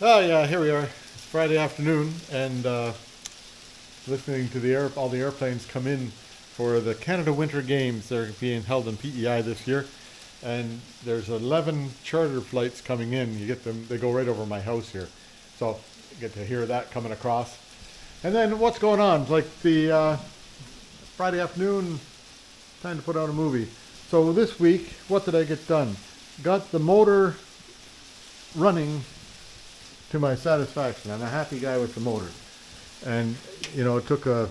Oh yeah, here we are. It's Friday afternoon, and listening to all the airplanes come in for the Canada Winter Games. They're being held in PEI this year, and there's 11 charter flights coming in. You get them; they go right over my house here, so you get to hear that coming across. And then what's going on? Like the Friday afternoon, time to put out a movie. So this week, what did I get done? Got the motor running to my satisfaction. I'm a happy guy with the motor. And, it took a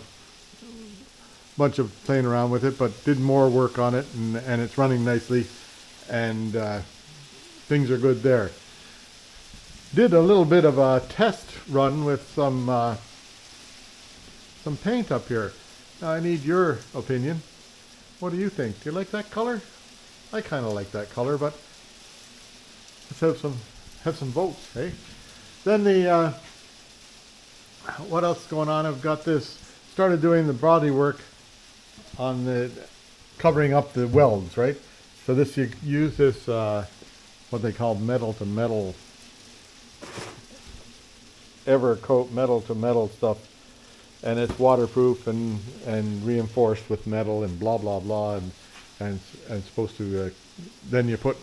bunch of playing around with it, but did more work on it, and it's running nicely, and things are good there. Did a little bit of a test run with some paint up here. Now I need your opinion. What do you think? Do you like that color? I kind of like that color, but let's have some votes, hey? Then what else is going on? I've got started doing the body work on the covering up the welds, right? So you use this, what they call metal to metal, Evercoat metal to metal stuff. And it's waterproof and reinforced with metal and blah, blah, blah. And supposed to, then you put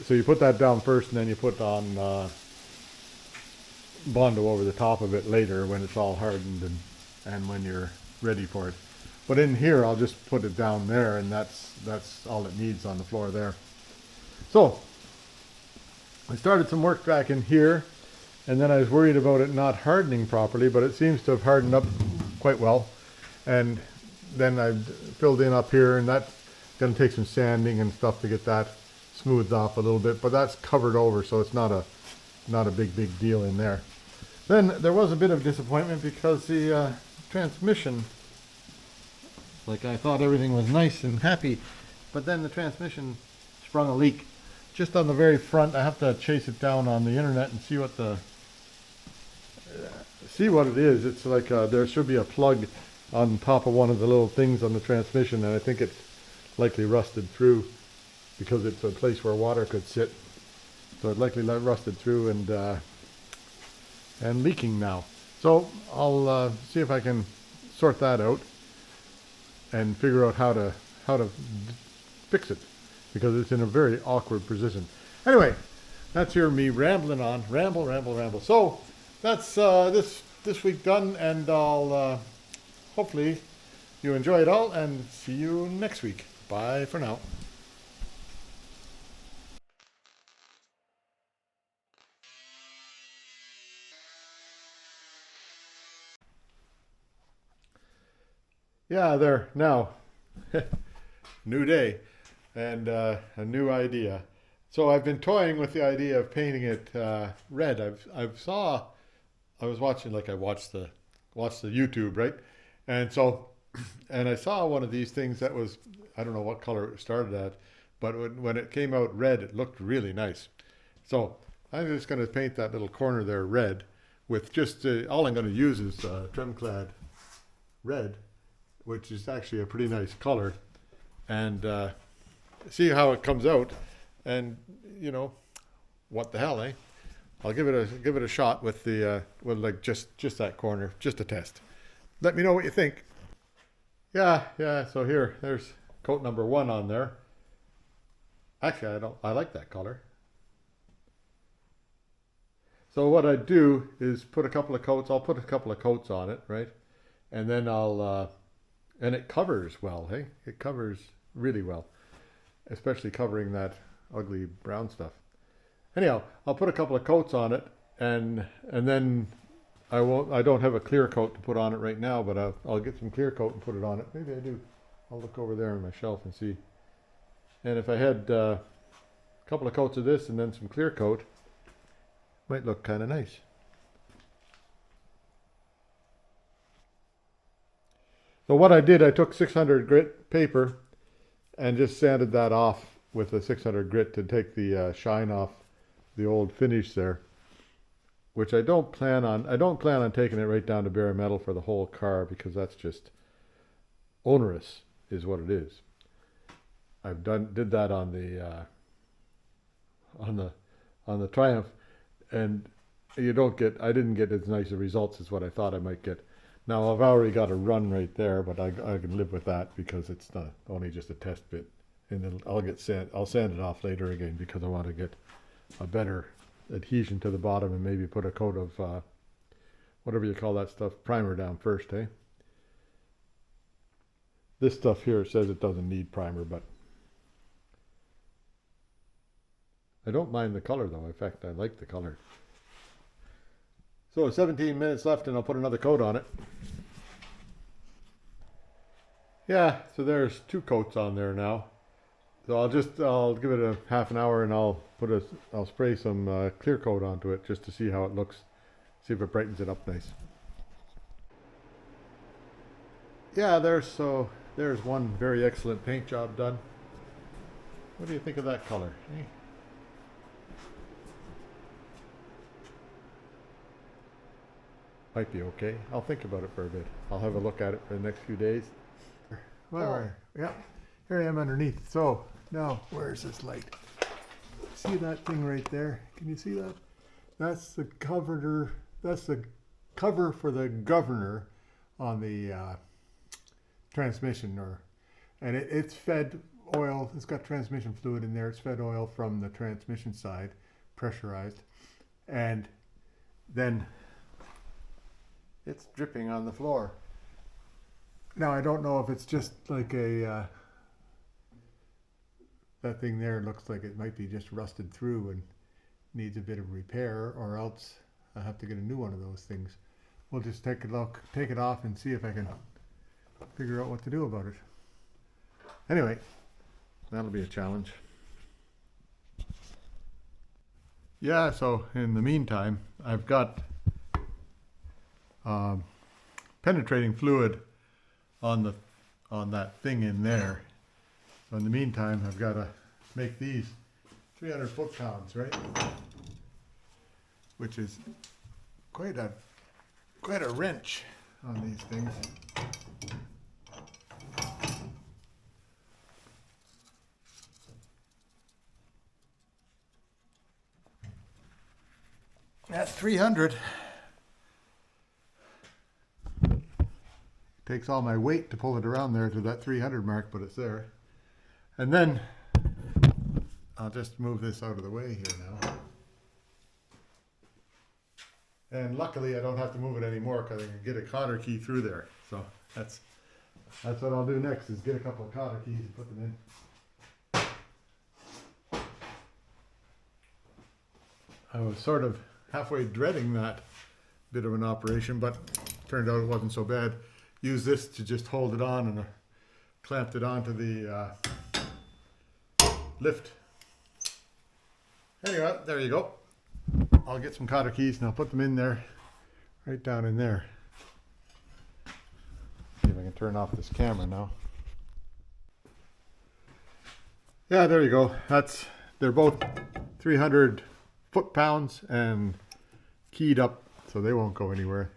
that down first, and then you put on, Bondo over the top of it later when it's all hardened and when you're ready for it. But in here, I'll just put it down there, and that's all it needs on the floor there. So I started some work back in here, and then I was worried about it not hardening properly, but it seems to have hardened up quite well. And then I filled in up here, and that's going to take some sanding and stuff to get that smoothed off a little bit, but that's covered over, so it's not a big deal in there. Then there was a bit of disappointment because the transmission, like I thought everything was nice and happy, but then the transmission sprung a leak just on the very front. I have to chase it down on the internet and see what it is. It's like there should be a plug on top of one of the little things on the transmission, and I think it's likely rusted through because it's a place where water could sit. So it likely rusted through and leaking now. So I'll see if I can sort that out and figure out how to fix it, because it's in a very awkward position. Anyway, that's me rambling on, ramble. So that's this week done, and I'll hopefully you enjoy it all, and see you next week. Bye for now. Yeah, there now. New day and a new idea. So I've been toying with the idea of painting it red. I was watching, like I watched the YouTube, right? And so and I saw one of these things that was, I don't know what color it started at, but when it came out red, it looked really nice. So I'm just going to paint that little corner there red with just all I'm going to use is Tremclad red, which is actually a pretty nice color, and see how it comes out. And what the hell, eh? I'll give it a shot with with like just that corner, just a test. Let me know what you think. Yeah. So there's coat number 1 on there. Actually, I like that color. So what I do is put a couple of coats. I'll put a couple of coats on it, right? And then and it covers well, hey? It covers really well, especially covering that ugly brown stuff. Anyhow, I'll put a couple of coats on it, and then I don't have a clear coat to put on it right now, but I'll get some clear coat and put it on it. Maybe I do. I'll look over there on my shelf and see. And if I had a couple of coats of this and then some clear coat, might look kind of nice. So what I did, I took 600 grit paper and just sanded that off with a 600 grit to take the shine off the old finish there, which I don't plan on taking it right down to bare metal for the whole car, because that's just onerous, is what it is. Did that on the Triumph, and you don't get, I didn't get as nice a results as what I thought I might get. Now I've already got a run right there, but I can live with that because it's not only just a test bit. And I'll sand it off later again because I want to get a better adhesion to the bottom and maybe put a coat of whatever you call that stuff, primer down first, eh? This stuff here says it doesn't need primer, but I don't mind the color though. In fact, I like the color. So 17 minutes left and I'll put another coat on it. Yeah, so there's 2 coats on there now. So I'll give it a half an hour and I'll spray some clear coat onto it just to see how it looks. See if it brightens it up nice. Yeah, there's one very excellent paint job done. What do you think of that color? Eh? Might be okay. I'll think about it for a bit. I'll have a look at it for the next few days. Yeah, here I am underneath. So now, where's this light? See that thing right there? Can you see that? That's the cover. That's the cover for the governor on the transmission, and it's fed oil. It's got transmission fluid in there. It's fed oil from the transmission side, pressurized, and then it's dripping on the floor. Now I don't know if it's just like that thing there looks like it might be just rusted through and needs a bit of repair, or else I have to get a new one of those things. We'll just take it off and see if I can figure out what to do about it. Anyway, that'll be a challenge. Yeah, so in the meantime, I've got penetrating fluid on that thing in there. So in the meantime, I've got to make these 300 foot-pounds, right? Which is quite a wrench on these things. That's 300. Takes all my weight to pull it around there to that 300 mark, but it's there. And then I'll just move this out of the way here now. And luckily I don't have to move it anymore because I can get a cotter key through there. So that's what I'll do next, is get a couple of cotter keys and put them in. I was sort of halfway dreading that bit of an operation, but turned out it wasn't so bad. Use this to just hold it on and clamped it onto the lift. Anyway, there you go. I'll get some cotter keys and I'll put them in there, right down in there. See if I can turn off this camera now. Yeah, there you go. They're both 300 foot-pounds and keyed up, so they won't go anywhere.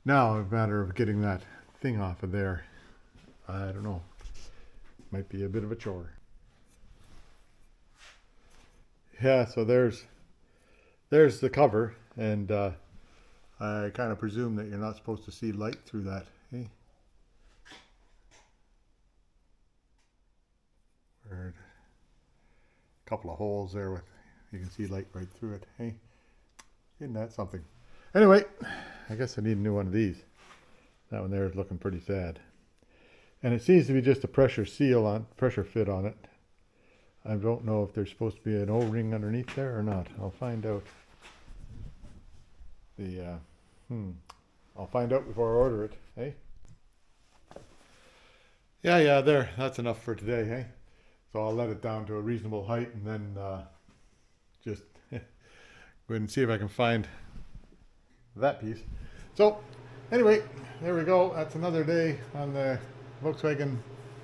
Now, a matter of getting that thing off of there. I don't know. Might be a bit of a chore. Yeah, so there's the cover, and I kind of presume that you're not supposed to see light through that. Hey, a couple of holes there with you can see light right through it. Hey, isn't that something? Anyway, I guess I need a new one of these. That one there is looking pretty sad. And it seems to be just a pressure fit on it. I don't know if there's supposed to be an O-ring underneath there or not. I'll find out. I'll find out before I order it, hey? Yeah, there. That's enough for today, hey? So I'll let it down to a reasonable height and then just go ahead and see if I can find that piece. So anyway, there we go. That's another day on the Volkswagen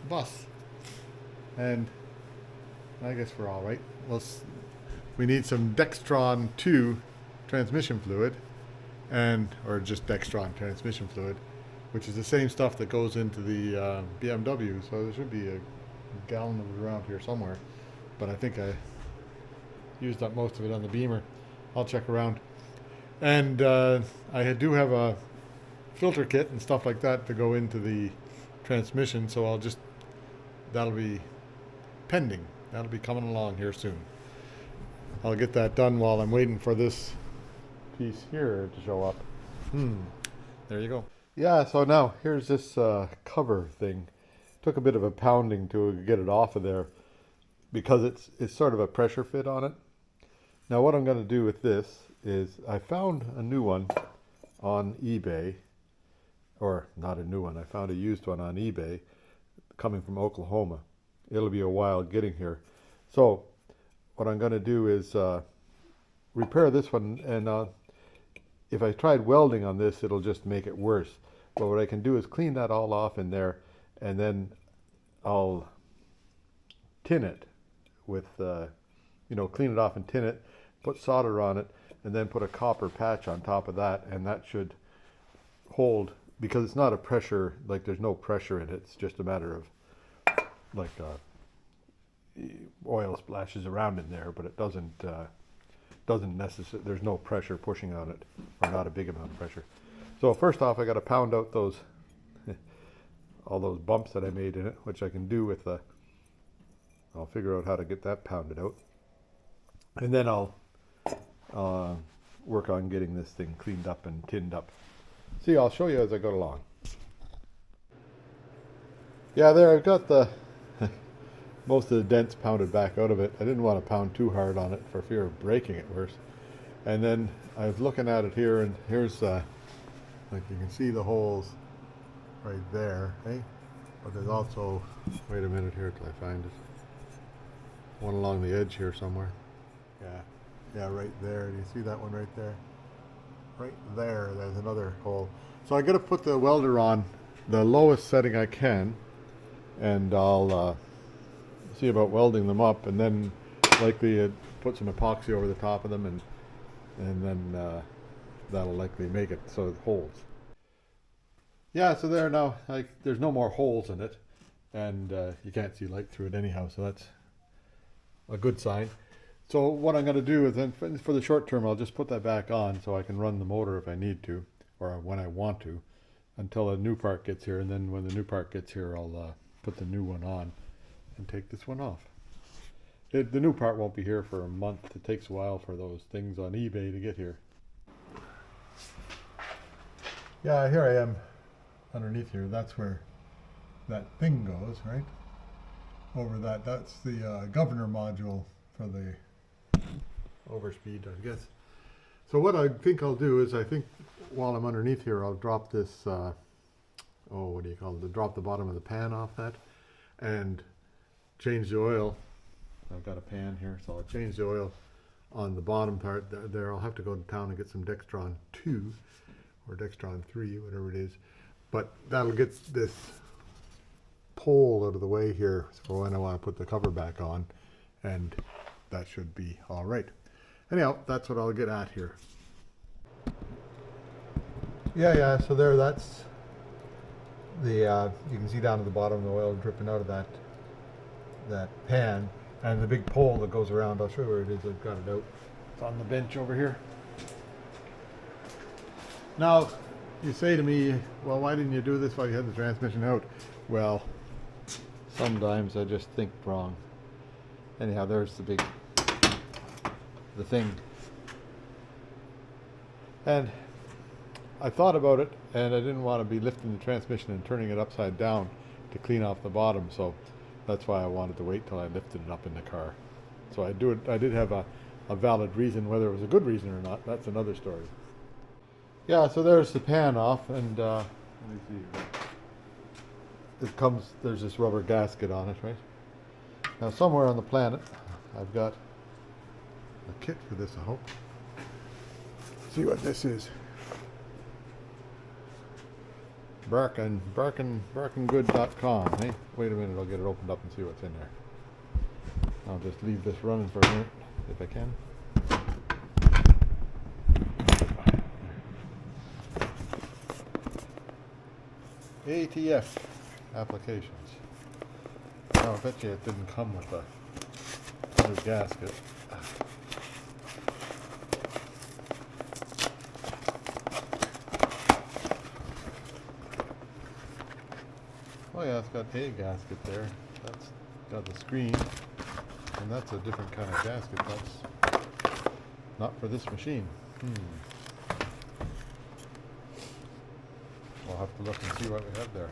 bus, and I guess we're all right. We need some Dextron 2 transmission fluid, or just Dextron transmission fluid, which is the same stuff that goes into the BMW. So there should be a gallon of it around here somewhere, but I think I used up most of it on the Beamer. I'll check around. And I do have a filter kit and stuff like that to go into the transmission, so that'll be pending. That'll be coming along here soon. I'll get that done while I'm waiting for this piece here to show up. There you go. Yeah, so now here's this cover thing. Took a bit of a pounding to get it off of there because it's sort of a pressure fit on it. Now what I'm going to do with this is I found a new one on eBay, or not a new one, I found a used one on eBay coming from Oklahoma. It'll be a while getting here. So what I'm going to do is repair this one, and if I tried welding on this, it'll just make it worse. But what I can do is clean that all off in there, and then I'll tin it with, clean it off and tin it, put solder on it, and then put a copper patch on top of that, and that should hold, because it's not a pressure, like there's no pressure in it, it's just a matter of like oil splashes around in there, but it doesn't necessarily, there's no pressure pushing on it, or not a big amount of pressure. So first off, I got to pound out those all those bumps that I made in it, which I can do with I'll figure out how to get that pounded out, and then I'll work on getting this thing cleaned up and tinned up. See, I'll show you as I go along. Yeah, there I've got the most of the dents pounded back out of it. I didn't want to pound too hard on it for fear of breaking it worse. And then I was looking at it here, and here's like you can see the holes right there, eh? But there's also, wait a minute here till I find it, one along the edge here somewhere. Yeah, right there. Do you see that one right there? Right there, there's another hole. So I got to put the welder on the lowest setting I can, and I'll see about welding them up, and then likely put some epoxy over the top of them, and then that'll likely make it so it holds. Yeah, so there now, like, there's no more holes in it, and you can't see light through it anyhow, so that's a good sign. So what I'm going to do is then for the short term, I'll just put that back on so I can run the motor if I need to, or when I want to, until a new part gets here, and then when the new part gets here, I'll put the new one on and take this one off. The new part won't be here for a month. It takes a while for those things on eBay to get here. Yeah, here I am underneath here. That's where that thing goes, right? Over that. That's the Govenor module for the overspeed, I guess. So what I think I'll do is, I think while I'm underneath here, I'll drop this, what do you call it? Drop the bottom of the pan off that and change the oil. I've got a pan here, so I'll change the oil on the bottom part there. I'll have to go to town and get some Dextron 2 or Dextron 3, whatever it is. But that'll get this pole out of the way here for when I want to put the cover back on, and that should be all right. Anyhow, that's what I'll get at here. Yeah, so there, that's the, you can see down at the bottom the oil dripping out of that pan, and the big pole that goes around. I'll show you where it is. I've got it out. It's on the bench over here. Now, you say to me, well, why didn't you do this while you had the transmission out? Well, sometimes I just think wrong. Anyhow, there's the thing. And I thought about it, and I didn't want to be lifting the transmission and turning it upside down to clean off the bottom, so that's why I wanted to wait till I lifted it up in the car. So I did have a valid reason. Whether it was a good reason or not, that's another story. Yeah, so there's the pan off, and let me see. There's this rubber gasket on it, right? Now somewhere on the planet, I've got a kit for this, I hope. See what this is. Barkingood.com, eh? Wait a minute, I'll get it opened up and see what's in there. I'll just leave this running for a minute, if I can. ATF applications. Oh, I bet you it didn't come with a gasket. Oh yeah, it's got a gasket there. That's got the screen, and that's a different kind of gasket. That's not for this machine. We'll have to look and see what we have there.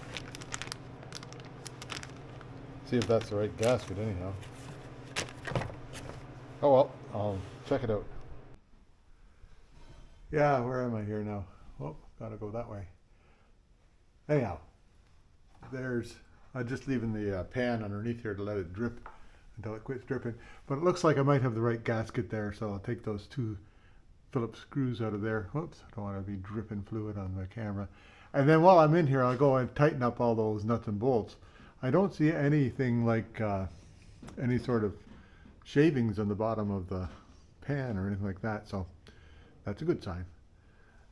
See if that's the right gasket anyhow. Oh well, I'll check it out. Yeah, where am I here now? Oh, gotta go that way. Anyhow, I'm just leaving the pan underneath here to let it drip until it quits dripping. But it looks like I might have the right gasket there, so I'll take those two Phillips screws out of there. Whoops, I don't want to be dripping fluid on the camera. And then while I'm in here, I'll go and tighten up all those nuts and bolts. I don't see anything like any sort of shavings on the bottom of the pan or anything like that, so that's a good sign.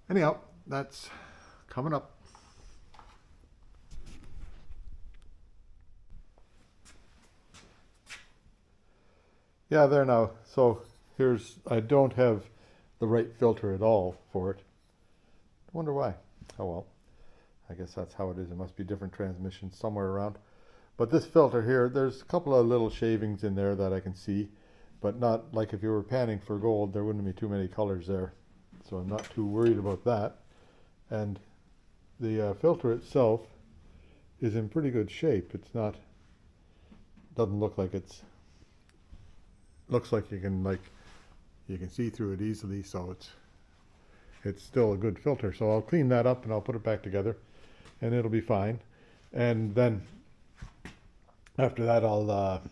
Anyhow, that's coming up. Yeah, there now. So I don't have the right filter at all for it. I wonder why. Oh well, I guess that's how it is. It must be different transmissions somewhere around. But this filter here, there's a couple of little shavings in there that I can see, but not like if you were panning for gold, there wouldn't be too many colors there. So I'm not too worried about that. And the filter itself is in pretty good shape. It's not, doesn't look like looks like you can see through it easily, so it's still a good filter. So I'll clean that up and I'll put it back together and it'll be fine. And then after that I'll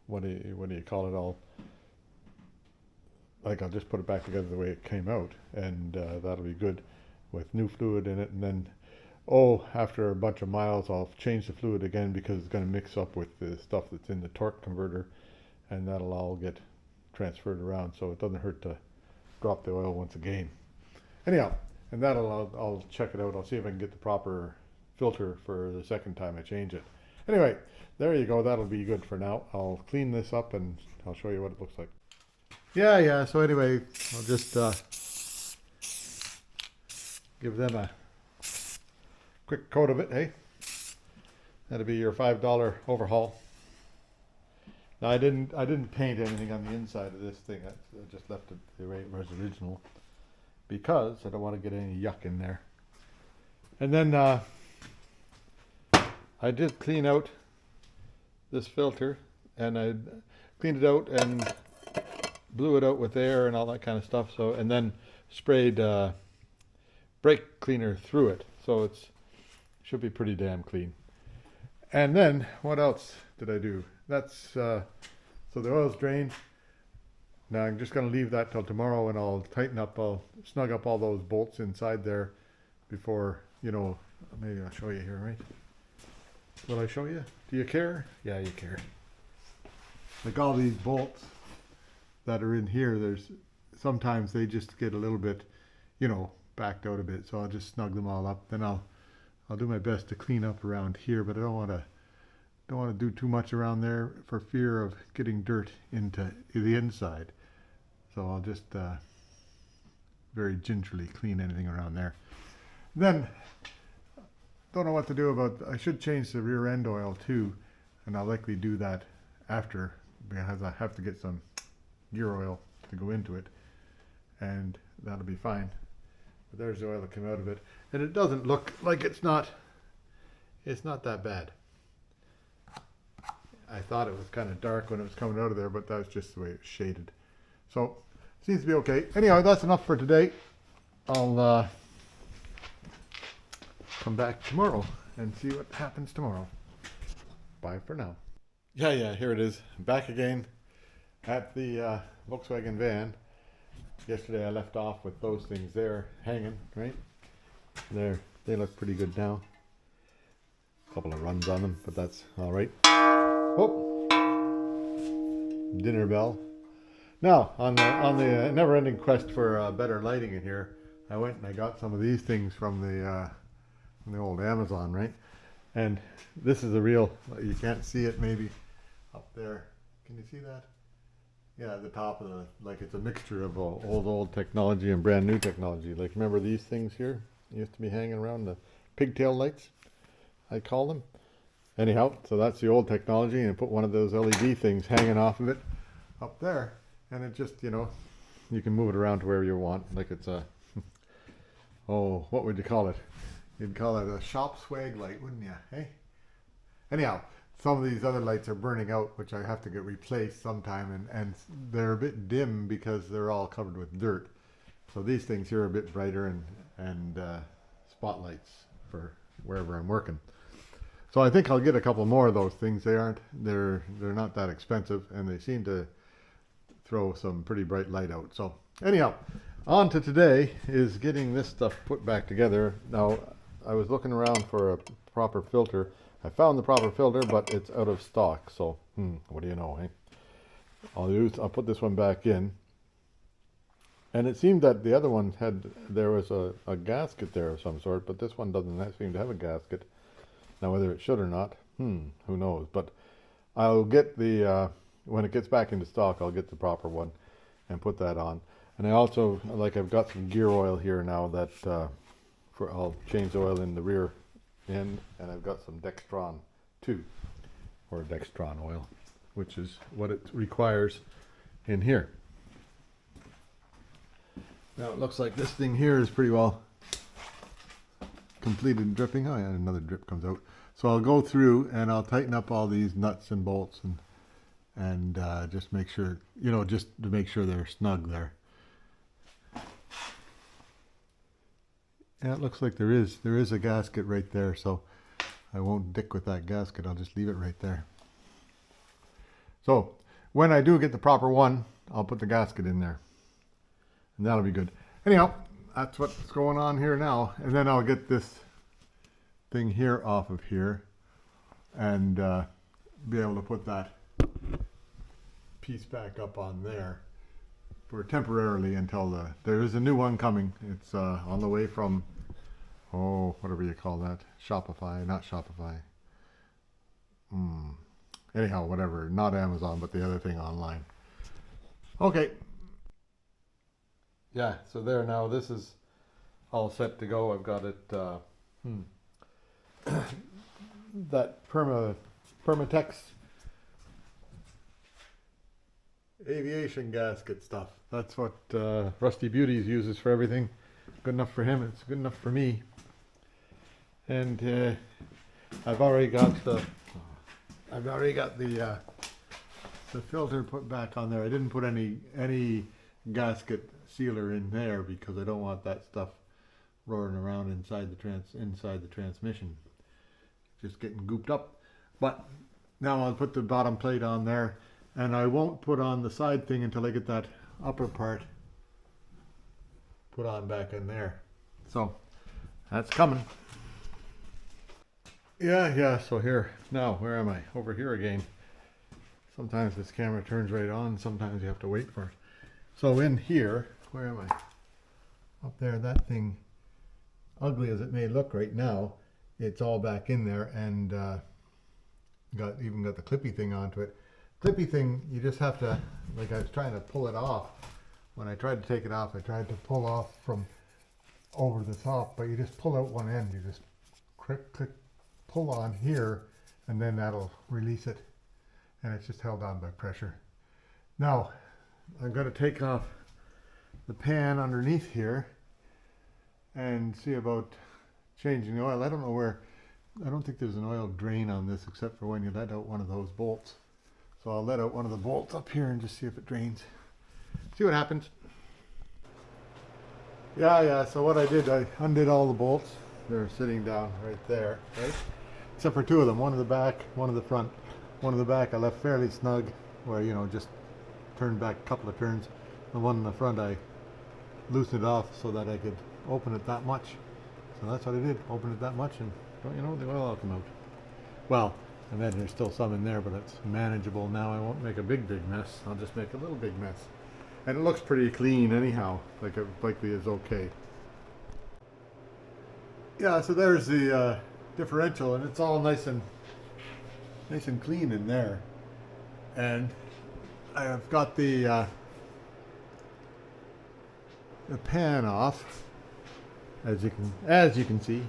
what do you call it, I'll just put it back together the way it came out, and that'll be good with new fluid in it. And then after a bunch of miles I'll change the fluid again because it's going to mix up with the stuff that's in the torque converter, and that'll all get transferred around, so it doesn't hurt to drop the oil once again. Anyhow, and I'll check it out. I'll see if I can get the proper filter for the second time I change it. Anyway, there you go. That'll be good for now. I'll clean this up and I'll show you what it looks like. Yeah. So anyway, I'll just give them a quick coat of it, hey? That'll be your $5 overhaul. Now I didn't paint anything on the inside of this thing. I just left it the way it was original because I don't want to get any yuck in there. And then I did clean out this filter, and I cleaned it out and blew it out with air and all that kind of stuff. So, and then sprayed brake cleaner through it, so it should be pretty damn clean. And then what else did I do? That's so the oil's drained. Now I'm just going to leave that till tomorrow, and I'll snug up all those bolts inside there before, maybe I'll show you here, right? Will I show you? Do you care? Yeah, you care. Like all these bolts that are in here, sometimes they just get a little bit, backed out a bit. So I'll just snug them all up. Then I'll do my best to clean up around here, but I don't want to do too much around there for fear of getting dirt into the inside. So I'll just very gingerly clean anything around there. Then don't know what to do I should change the rear end oil too, and I'll likely do that after, because I have to get some gear oil to go into it, and that'll be fine. But there's the oil that came out of it, and it doesn't look like it's not that bad. I thought it was kind of dark when it was coming out of there, but that was just the way it was shaded. So seems to be okay. Anyhow, that's enough for today. I'll come back tomorrow and see what happens tomorrow. Bye for now. Yeah, here it is. Back again at the Volkswagen van. Yesterday I left off with those things there hanging, right? They look pretty good now. A couple of runs on them, but that's all right. Oh, dinner bell. Now, on the never-ending quest for better lighting in here, I went and I got some of these things from the old Amazon, right? And this is a real, you can't see it maybe up there. Can you see that? Yeah, the top of it's a mixture of old technology and brand new technology. Like, remember these things here? Used to be hanging around, the pigtail lights, I call them. anyhow, so that's the old technology, and put one of those LED things hanging off of it up there, and it just, you know, you can move it around to wherever you want, like it's a, oh, what would you call it? You'd call it a shop swag light, wouldn't you? Hey? Anyhow, some of these other lights are burning out, which I have to get replaced sometime, and they're a bit dim because they're all covered with dirt. So these things here are a bit brighter and spotlights for wherever I'm working. So I think I'll get a couple more of those things. They're not that expensive, and they seem to throw some pretty bright light out. So anyhow, on to today is getting this stuff put back together. Now, I was looking around for a proper filter. I found the proper filter, but it's out of stock. So, what do you know, eh? I'll put this one back in. And it seemed that the other one there was a gasket there of some sort, but this one doesn't seem to have a gasket. Now, whether it should or not, who knows? But I'll get when it gets back into stock, I'll get the proper one and put that on. And I also, I've got some gear oil here now that I'll change the oil in the rear end, and I've got some Dextron too, or Dextron oil, which is what it requires in here. Now it looks like this thing here is pretty well completed dripping. Oh yeah, another drip comes out. So I'll go through and I'll tighten up all these nuts and bolts and just make sure, just to make sure they're snug there. Yeah, it looks like there is a gasket right there, so I won't dick with that gasket. I'll just leave it right there. So when I do get the proper one, I'll put the gasket in there, and that'll be good. Anyhow, that's what's going on here now, and then I'll get this thing here off of here and be able to put that piece back up on there for temporarily until there is a new one coming. It's on the way from, whatever you call that, Shopify, not Shopify. Anyhow, whatever, not Amazon, but the other thing online. Okay. Yeah, so there now, this is all set to go. I've got it, that Permatex aviation gasket stuff. That's what Rusty Beauties uses for everything. Good enough for him, it's good enough for me. And I've already got the filter put back on there. I didn't put any gasket sealer in there because I don't want that stuff roaring around inside the transmission, just getting gooped up. But now I'll put the bottom plate on there, and I won't put on the side thing until I get that upper part put on back in there. So that's coming. Yeah, so here, now, where am I? Over here again. Sometimes this camera turns right on, sometimes you have to wait for it. So in here, where am I? Up there, that thing, ugly as it may look right now, it's all back in there, and even got the clippy thing onto it. Clippy thing, you just have to, I was trying to pull it off. When I tried to take it off, I tried to pull off from over the top, but you just pull out one end. You just click, pull on here, and then that'll release it, and it's just held on by pressure. Now, I'm going to take off the pan underneath here and see about changing the oil. I don't think there's an oil drain on this except for when you let out one of those bolts. So I'll let out one of the bolts up here and just see if it drains. See what happens. Yeah, so what I did, I undid all the bolts. They're sitting down right there, right? Except for two of them, one in the back, one in the front. One in the back I left fairly snug, where, just turned back a couple of turns. The one in the front I loosened it off so that I could open it that much. So that's what I did, open it that much, and don't you know, the oil will come out. Well, and then there's still some in there, but it's manageable now. I won't make a big mess. I'll just make a little big mess. And it looks pretty clean anyhow, like it likely is okay. Yeah, so there's the differential, and it's all nice and clean in there. And I've got the pan off, as you can see.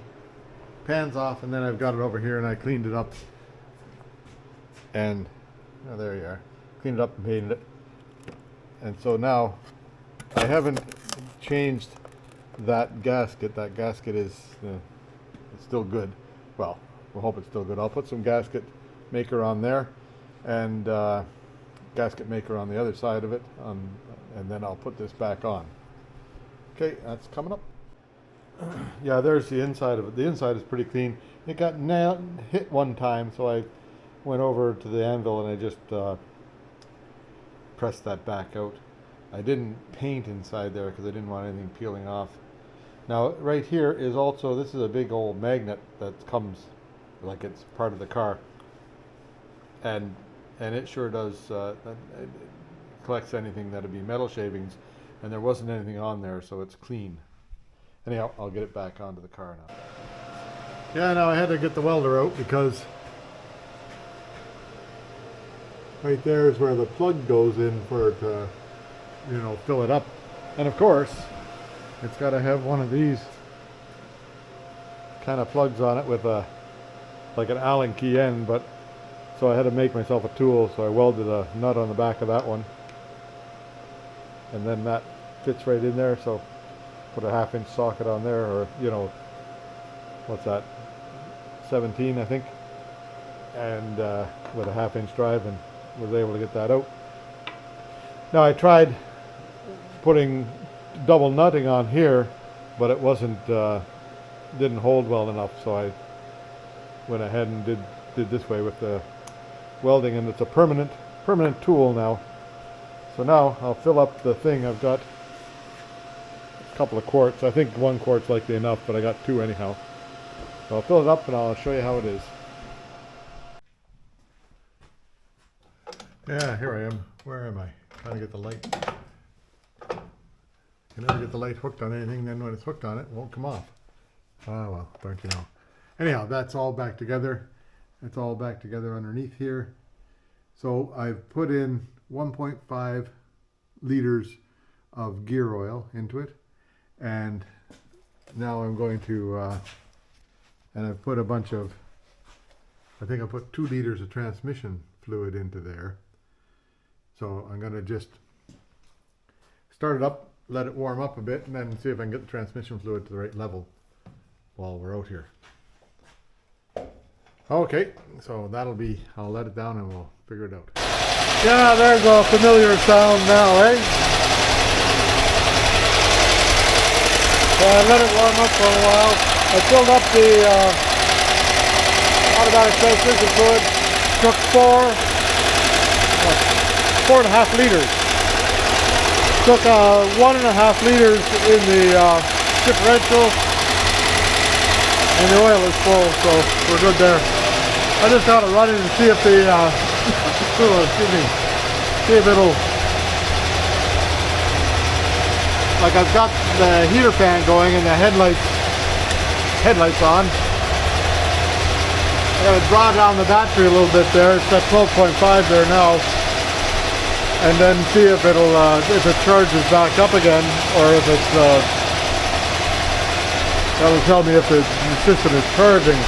Pan's off, and then I've got it over here, and I cleaned it up and oh, there you are. Cleaned it up and painted it. And so now I haven't changed that gasket. That gasket is it's still good. Well, we'll hope it's still good. I'll put some gasket maker on there and gasket maker on the other side of it, and then I'll put this back on. Okay, that's coming up. Yeah, there's the inside of it. The inside is pretty clean. It got hit one time, so I went over to the anvil and I just pressed that back out. I didn't paint inside there because I didn't want anything peeling off. Now right here is also, this is a big old magnet that comes like it's part of the car, and it sure does it collects anything that'd be metal shavings, and there wasn't anything on there, so it's clean. Anyhow, I'll get it back onto the car now. Yeah, now I had to get the welder out because right there is where the plug goes in for it to, you know, fill it up. And of course, it's got to have one of these kind of plugs on it with a, like an Allen key end, but so I had to make myself a tool, so I welded a nut on the back of that one. And then that fits right in there, so put a 1/2 inch socket on there, or, you know, what's that, 17 I think, and with a 1/2 inch drive, and was able to get that out. Now I tried putting double nutting on here, but it wasn't didn't hold well enough, so I went ahead and did this way with the welding, and it's a permanent tool now. So now I'll fill up the thing. I've got a couple of quarts. I think 1 quart's likely enough, but I got 2 anyhow. So I'll fill it up and I'll show you how it is. Yeah, here I am. Where am I? Trying to get the light. You never get the light hooked on anything, then when it's hooked on it, it won't come off. Ah, well, don't you know. Anyhow, that's all back together. It's all back together underneath here. So I've put in 1.5 liters of gear oil into it, and now I'm going to and I've put a bunch of, I think I put 2 liters of transmission fluid into there. So I'm going to just start it up, let it warm up a bit, and then see if I can get the transmission fluid to the right level while we're out here. Okay, so that'll be, I'll let it down and we'll figure it out. Yeah, there's a familiar sound now, eh? So I let it warm up for a while. I filled up the automatic transmission fluid, took 4.5 liters. Took 1.5 liters in the differential, and the oil is full, so we're good there. I just got to run in and see if the see if it'll, like, I've got the heater fan going and the headlights on. I got to draw down the battery a little bit there. It's at 12.5 there now, and then see if it'll if it charges back up again, or if it's that'll tell me if the system is charging.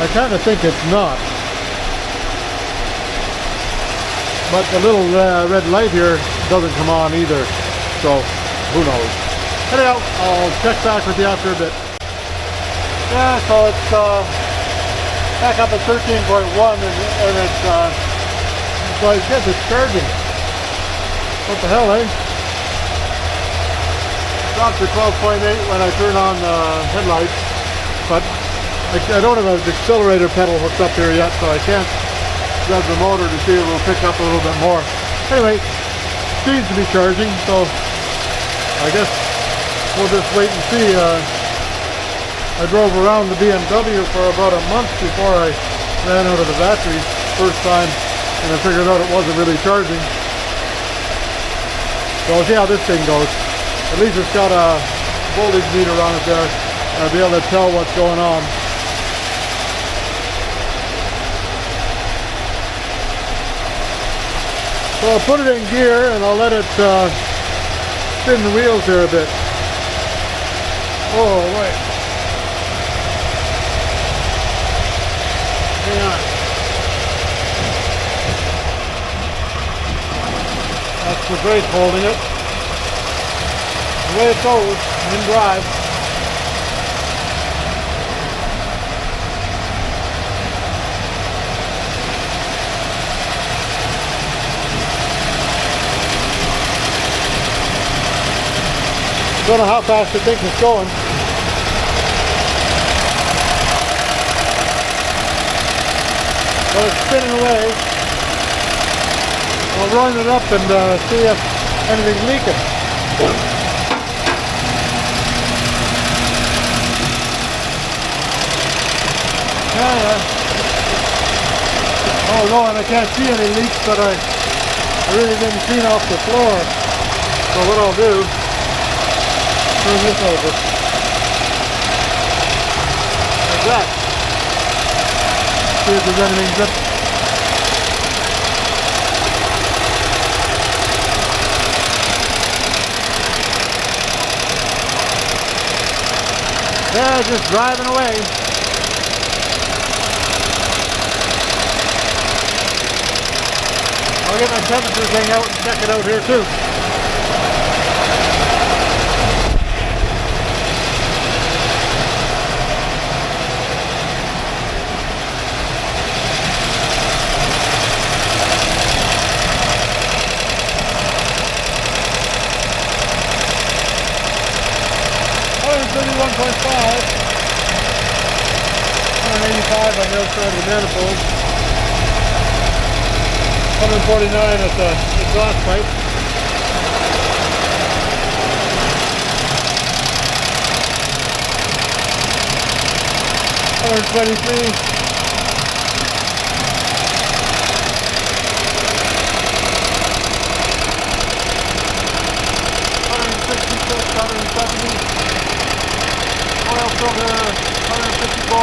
I kind of think it's not, but the little red light here doesn't come on either, so who knows. Anyhow, I'll check back with you after a bit. Yeah, so it's back up at 13.1, and it's so I guess it's charging. What the hell, eh? Dropped to 12.8 when I turn on the headlights, but I don't have an accelerator pedal hooked up here yet, so I can't rev the motor to see if it will pick up a little bit more. Anyway, seems to be charging, so I guess we'll just wait and see. I drove around the BMW for about a month before I ran out of the battery first time, and I figured out it wasn't really charging. So we'll see how this thing goes. At least it's got a voltage meter on it there, and I'll be able to tell what's going on. So I'll put it in gear and I'll let it spin the wheels here a bit. Oh, wait. Hang on. the brake holding it. Away it goes, in drive. Don't know how fast it thinks it's going. But it's spinning away. I'll run it up and see if anything's leaking. Oh no, and I can't see any leaks, but I really didn't clean off the floor. So what I'll do, turn this over. Like that. See if there's anything good. Yeah, just driving away. I'll get my temperature thing out and check it out here too. $131.5, 185 on the outside of the manifold, 149 at the exhaust pipe, 123, 170. Oil filter, 154.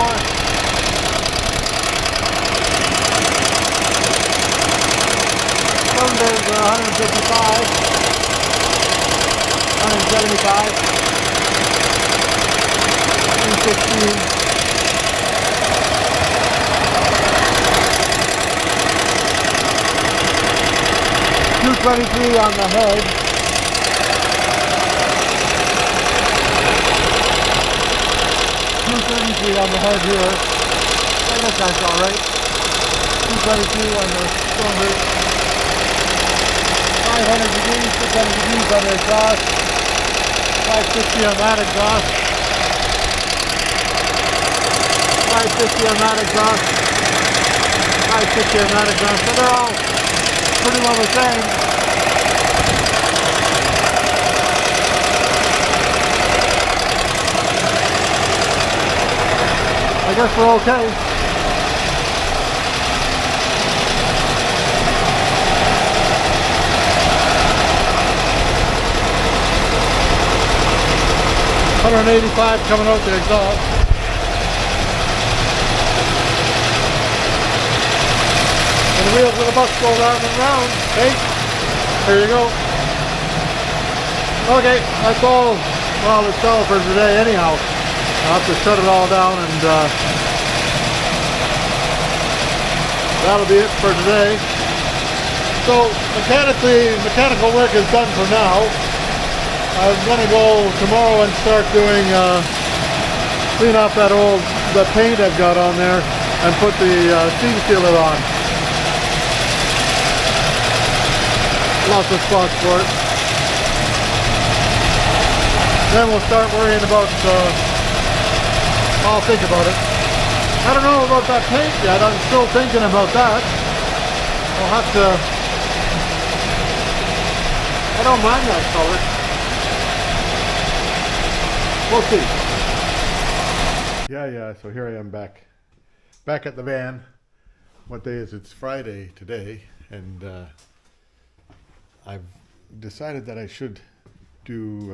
Cylinders are 155. 175. 216. 223 on the head. 233 on the head here. I guess that's alright. 222 on the cylinder. 500 degrees, 600 degrees on the exhaust. 560 on that exhaust. 550 on that exhaust. 560 on that exhaust. So they're all pretty well the same. I guess we're okay. $185 coming out the exhaust. And the wheels of the bus go round and round. Hey, there you go. Okay, that's all. Well, it's all for today anyhow. I'll have to shut it all down and that'll be it for today. So mechanical work is done for now. I'm going to go tomorrow and start doing, clean off the paint I've got on there and put the steam sealer on. Lots of spots for it. Then we'll start worrying about I'll think about it. I don't know about that paint yet. I'm still thinking about that. I'll have to... I don't mind that color. We'll see. Yeah, so here I am back at the van. What day is it? It's Friday today, and I've decided that I should do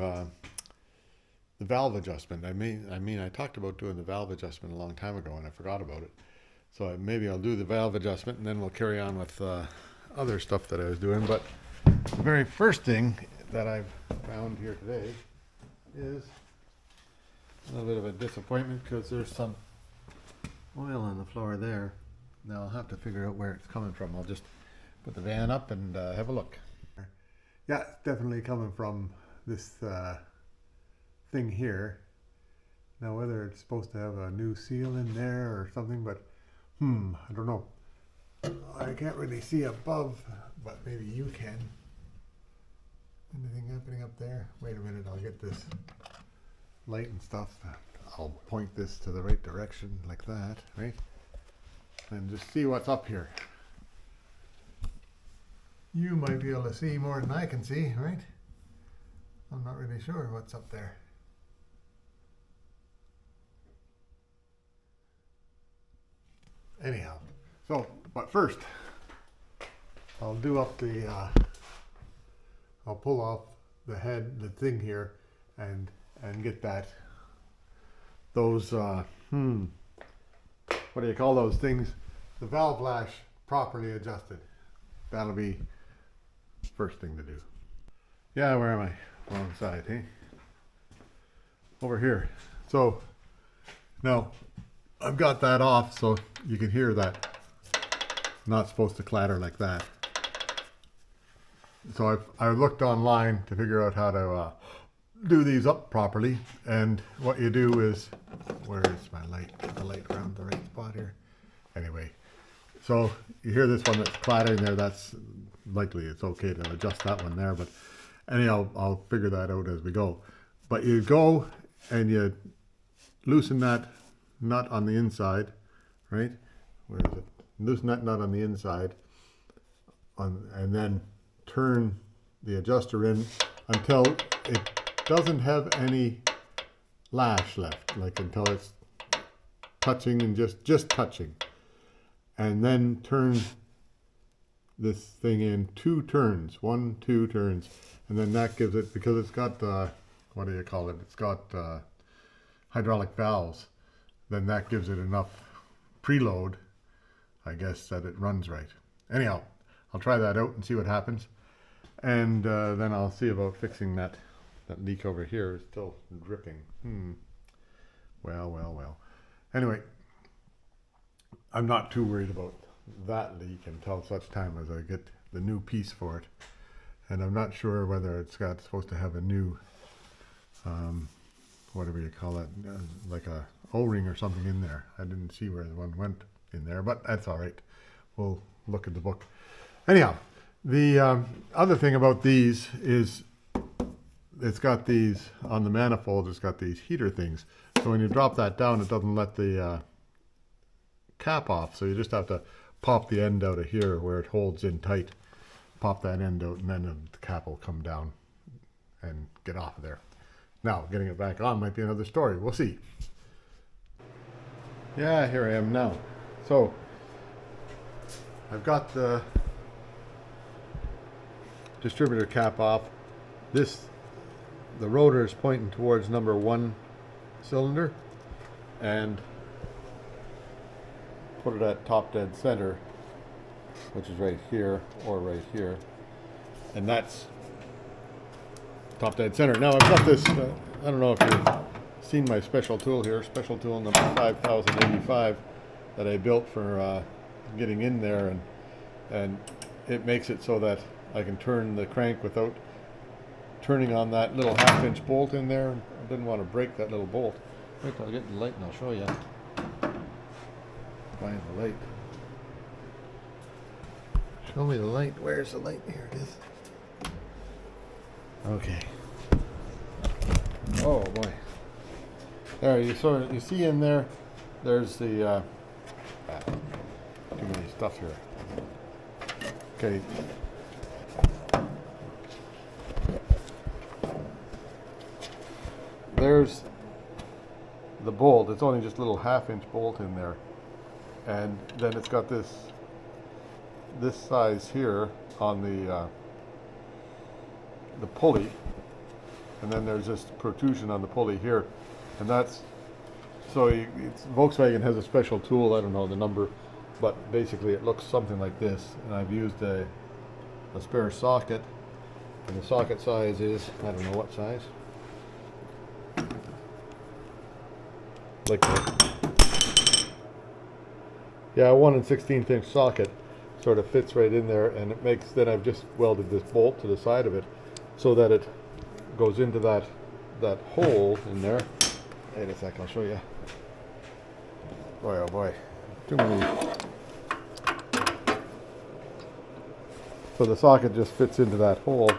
the valve adjustment. I mean, I talked about doing the valve adjustment a long time ago, and I forgot about it. So maybe I'll do the valve adjustment, and then we'll carry on with other stuff that I was doing. But the very first thing that I've found here today is a little bit of a disappointment because there's some oil on the floor there. Now I'll have to figure out where it's coming from. I'll just put the van up and have a look. Yeah, it's definitely coming from this thing here. Now whether it's supposed to have a new seal in there or something, but I don't know. I can't really see above, but maybe you can. Anything happening up there? Wait a minute, I'll get this light and stuff. I'll point this to the right direction like that, right? And just see what's up here. You might be able to see more than I can see, right? I'm not really sure what's up there. Anyhow, so, but first, I'll do up the, I'll pull off the head, the thing here, and get those, what do you call those things? The valve lash properly adjusted. That'll be first thing to do. Yeah, where am I? Wrong side, eh? Over here. So, now, I've got that off so you can hear that. Not supposed to clatter like that. So I looked online to figure out how to do these up properly, and what you do is, where is my light? Get the light around the right spot here. Anyway, so you hear this one that's clattering there. That's likely it's okay to adjust that one there, but anyhow, I'll figure that out as we go. But you go and you loosen that nut on the inside, right? Where is it? Loosen that nut on the inside, and then turn the adjuster in until it doesn't have any lash left, like until it's touching and just touching. And then turn this thing in 2 turns, 1, 2 turns, and then that gives it, because it's got, what do you call it? It's got hydraulic valves. Then that gives it enough preload, I guess, that it runs right. Anyhow, I'll try that out and see what happens. And then I'll see about fixing that leak over here. It's still dripping. Well. Anyway, I'm not too worried about that leak until such time as I get the new piece for it. And I'm not sure whether it's supposed to have a new, whatever you call it, like a O-ring or something in there. I didn't see where the one went in there, but that's all right. We'll look at the book. Anyhow, the other thing about these is it's got these, on the manifold, it's got these heater things. So when you drop that down, it doesn't let the cap off. So you just have to pop the end out of here where it holds in tight. Pop that end out, and then the cap will come down and get off of there. Now, getting it back on might be another story. We'll see. Yeah, here I am now. So, I've got the distributor cap off. The rotor is pointing towards number 1 cylinder, and put it at top dead center, which is right here or right here, and that's top dead center. Now I've got this, I don't know if you've seen my special tool here, special tool number 5085 that I built for getting in there, and it makes it so that I can turn the crank without turning on that little 1/2-inch bolt in there. I didn't want to break that little bolt. Wait till I get the light and I'll show you. Find the light. Show me the light. Where's the light? Here it is. Okay. Oh boy. There, you see in there, there's the too many stuff here. Okay. There's the bolt. It's only just a little 1/2-inch bolt in there, and then it's got this size here on the pulley, and then there's this protrusion on the pulley here, and that's so Volkswagen has a special tool. I don't know the number, but basically it looks something like this. And I've used a spare socket, and the socket size is, I don't know what size. Like, yeah, 1 1/16 inch socket. sort of fits right in there, and it makes, then I've just welded this bolt to the side of it so that it goes into that hole in there. Wait a sec, I'll show you. Boy, oh boy, too many. So the socket just fits into that hole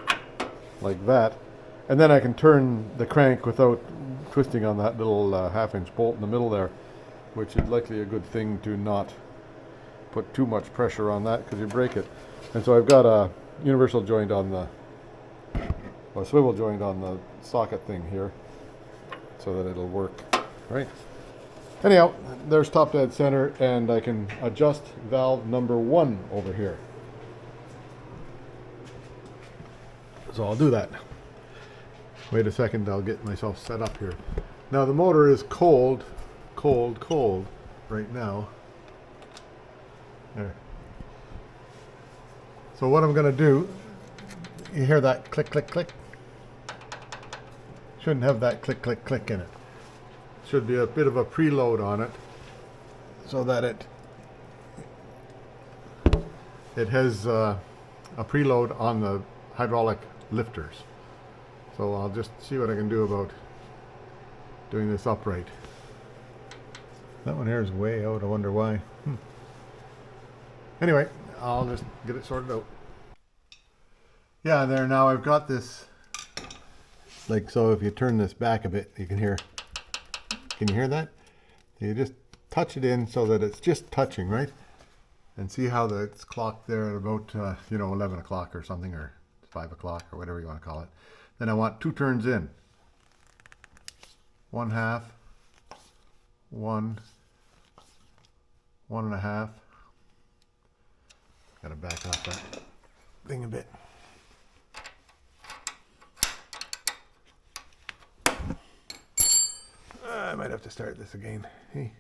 like that, and then I can turn the crank without twisting on that little half-inch bolt in the middle there, which is likely a good thing to not put too much pressure on that because you break it. And so I've got a universal joint on the, or a swivel joint on the socket thing here so that it'll work, right? Anyhow, there's top dead center, and I can adjust valve number 1 over here. So I'll do that. Wait a second, I'll get myself set up here. Now the motor is cold right now. There. So what I'm going to do, you hear that click, click, click? Shouldn't have that click, click, click in it. Should be a bit of a preload on it so that it has a preload on the hydraulic lifters. So I'll just see what I can do about doing this upright. That one here is way out, I wonder why. Anyway, I'll just get it sorted out. Yeah, there, now I've got this, like so. If you turn this back a bit, you can hear that? You just touch it in so that it's just touching, right? And see how it's clocked there at about 11 o'clock or something, or 5 o'clock, or whatever you want to call it. Then I want 2 turns in. 1/2, 1, 1.5. Gotta back off that thing a bit. I might have to start this again. Hey,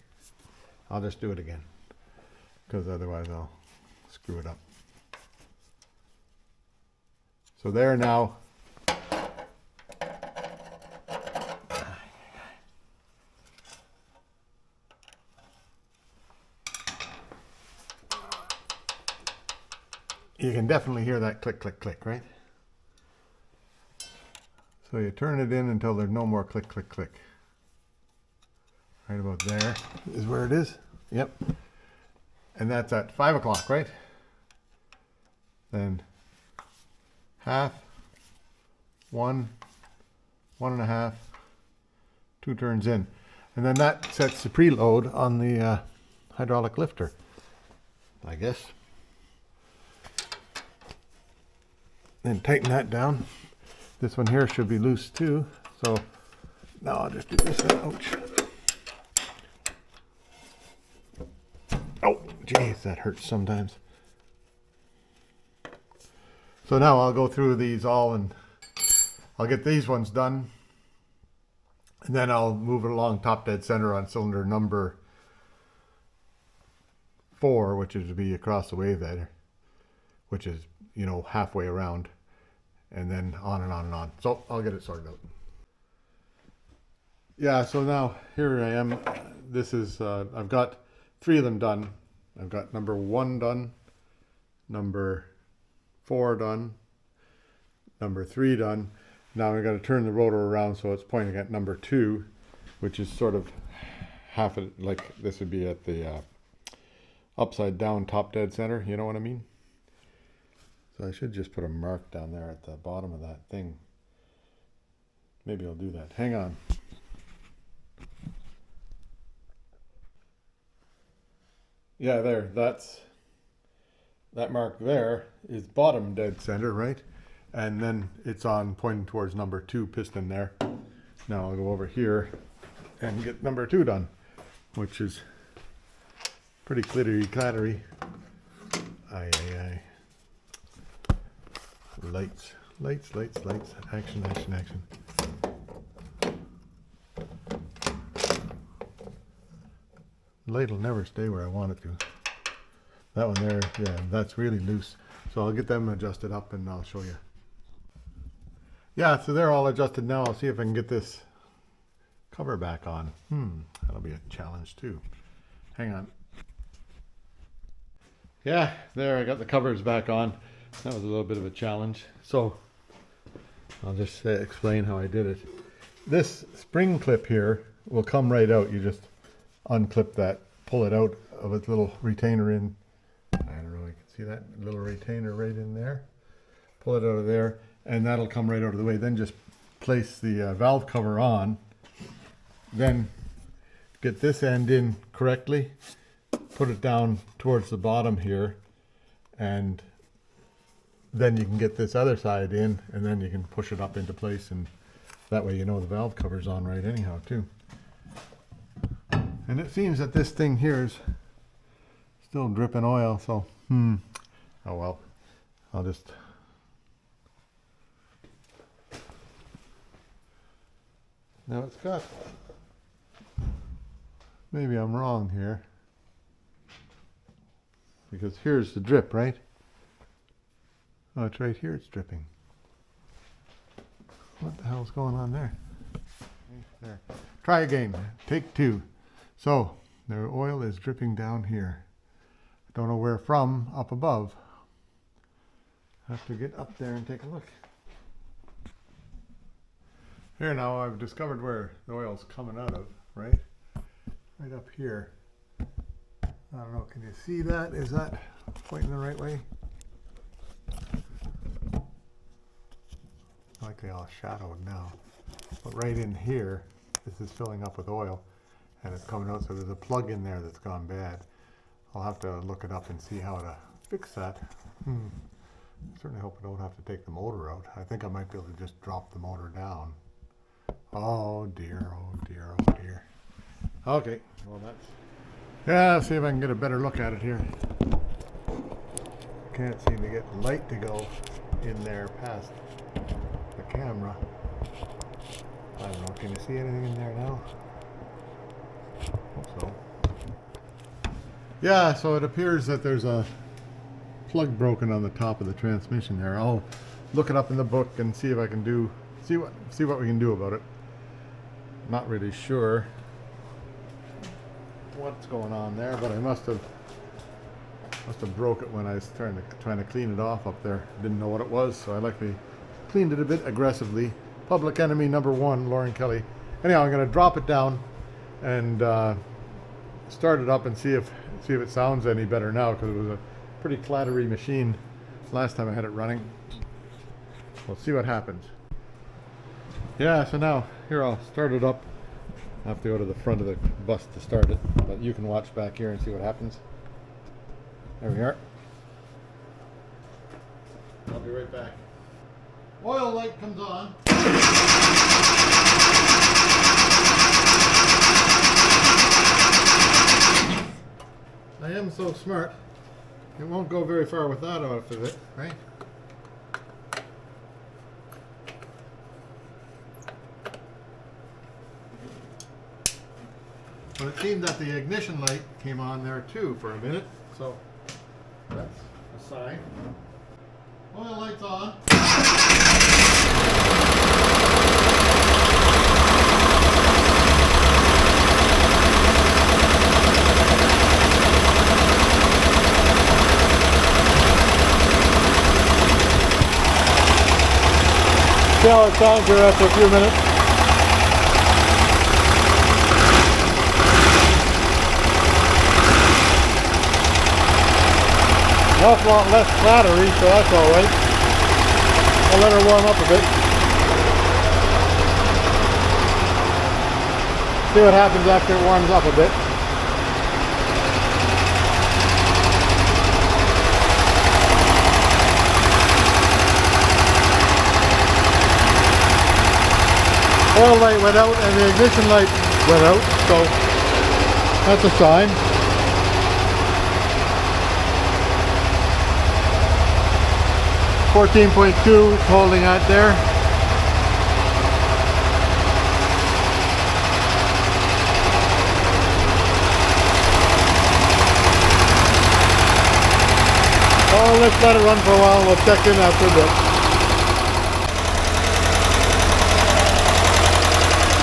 I'll just do it again, because otherwise I'll screw it up. So there now. You can definitely hear that click, click, click, right? So you turn it in until there's no more click, click, click. Right about there is where it is. Yep. And that's at 5 o'clock, right? Then 1/2, 1, 1.5, 2 turns in. And then that sets the preload on the hydraulic lifter, I guess. Then tighten that down. This one here should be loose too. So now I'll just do this. Ouch. Oh, geez, that hurts sometimes. So now I'll go through these all, and I'll get these ones done. And then I'll move it along top dead center on cylinder number 4, which is to be across the way there, which is, halfway around, and then on and on and on. So I'll get it sorted out. Yeah, so now here I am. This is, I've got 3 of them done. I've got number 1 done, number 4 done, number 3 done. Now I've got to turn the rotor around so it's pointing at number 2, which is sort of half it, like this would be at the upside down top dead center, you know what I mean? So I should just put a mark down there at the bottom of that thing. Maybe I'll do that. Hang on. Yeah, there, that mark there is bottom dead center, right? And then it's on pointing towards number 2 piston there. Now I'll go over here and get number 2 done, which is pretty clattery. Aye, aye, aye. Lights. Action. Light will never stay where I want it to. That one there, yeah, that's really loose. So I'll get them adjusted up and I'll show you. Yeah, so they're all adjusted now. I'll see if I can get this cover back on. That'll be a challenge too. Hang on. Yeah, there, I got the covers back on. That was a little bit of a challenge. So I'll just explain how I did it. This spring clip here will come right out. You just unclip that, pull it out of its little retainer in. I don't know, you can see that little retainer right in there. Pull it out of there, and that'll come right out of the way. Then just place the valve cover on. Then get this end in correctly. Put it down towards the bottom here, and then you can get this other side in, and then you can push it up into place, and that way you know the valve cover's on right anyhow too. And it seems that this thing here is still dripping oil, so oh well, I'll just now it's got, maybe I'm wrong here, because here's the drip, right? Oh, it's right here, it's dripping. What the hell's going on there? There. Try again. Take two. So, the oil is dripping down here. I don't know where from, up above. I have to get up there and take a look. Here now, I've discovered where the oil's coming out of, right? Right up here. I don't know, can you see that? Is that pointing the right way? Likely all shadowed now. But right in here, this is filling up with oil and it's coming out, so there's a plug in there that's gone bad. I'll have to look it up and see how to fix that. Certainly hope I don't have to take the motor out. I think I might be able to just drop the motor down. Oh dear, oh dear, oh dear. Okay, well that's... Yeah, see if I can get a better look at it here. Can't seem to get light to go in there past the camera. I don't know, can you see anything in there now? Hope so. Yeah, so it appears that there's a plug broken on the top of the transmission there. I'll look it up in the book and see if I can do, see what we can do about it. Not really sure what's going on there, but I must have broke it when I was trying to clean it off up there. Didn't know what it was, so I likely cleaned it a bit aggressively. Public enemy number one, Lauren Kelly. Anyhow, I'm going to drop it down and start it up and see if it sounds any better now, because it was a pretty clattery machine last time I had it running. We'll see what happens. Yeah, so now here I'll start it up. I have to go to the front of the bus to start it, but you can watch back here and see what happens. There we are. I'll be right back. Oil light comes on. I am so smart. It won't go very far without off of it, right? But it seemed that the ignition light came on there too for a minute, so that's a sign. Oil light's on. See how it sounds here after a few minutes. An awful lot less clattery, so that's alright. I'll let her warm up a bit. See what happens after it warms up a bit. Oil light went out and the ignition light went out, so that's a sign. .2 holding that there. Oh, let's let it run for a while and we'll check in after a bit.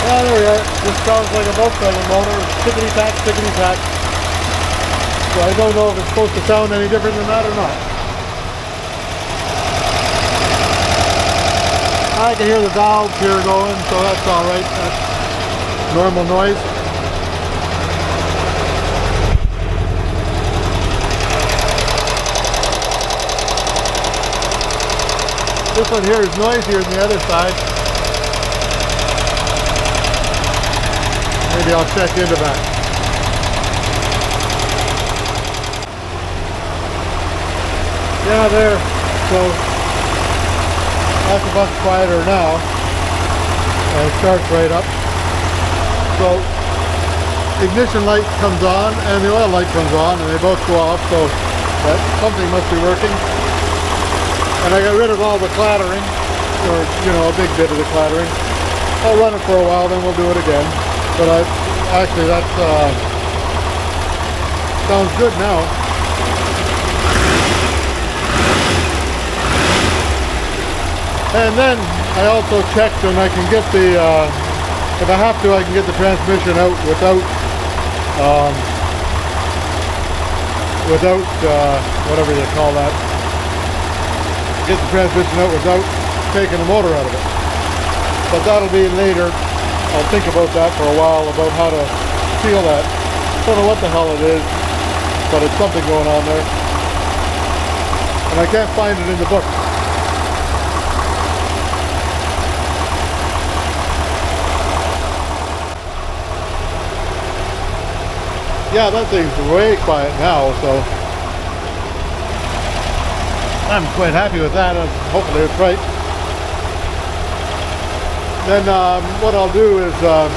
Oh, there we are. This sounds like a Volkswagen motor. Tickety-tack, tickety-tack. So I don't know if it's supposed to sound any different than that or not. I can hear the valves here going, so that's alright. That's normal noise. This one here is noisier than the other side. Maybe I'll check into that. Yeah, there. So that's a bunch quieter now. And it starts right up. So ignition light comes on and the oil light comes on and they both go off, so that something must be working. And I got rid of all the clattering, or a big bit of the clattering. I'll run it for a while, then we'll do it again. But actually that sounds good now. And then I also checked, and I can get the, if I have to, I can get the transmission out without whatever you call that. Get the transmission out without taking the motor out of it. But that'll be later. I'll think about that for a while, about how to seal that. Don't know what the hell it is, but it's something going on there. And I can't find it in the book. Yeah, that thing's way quiet now, so I'm quite happy with that, and hopefully it's right. Then what I'll do is yep,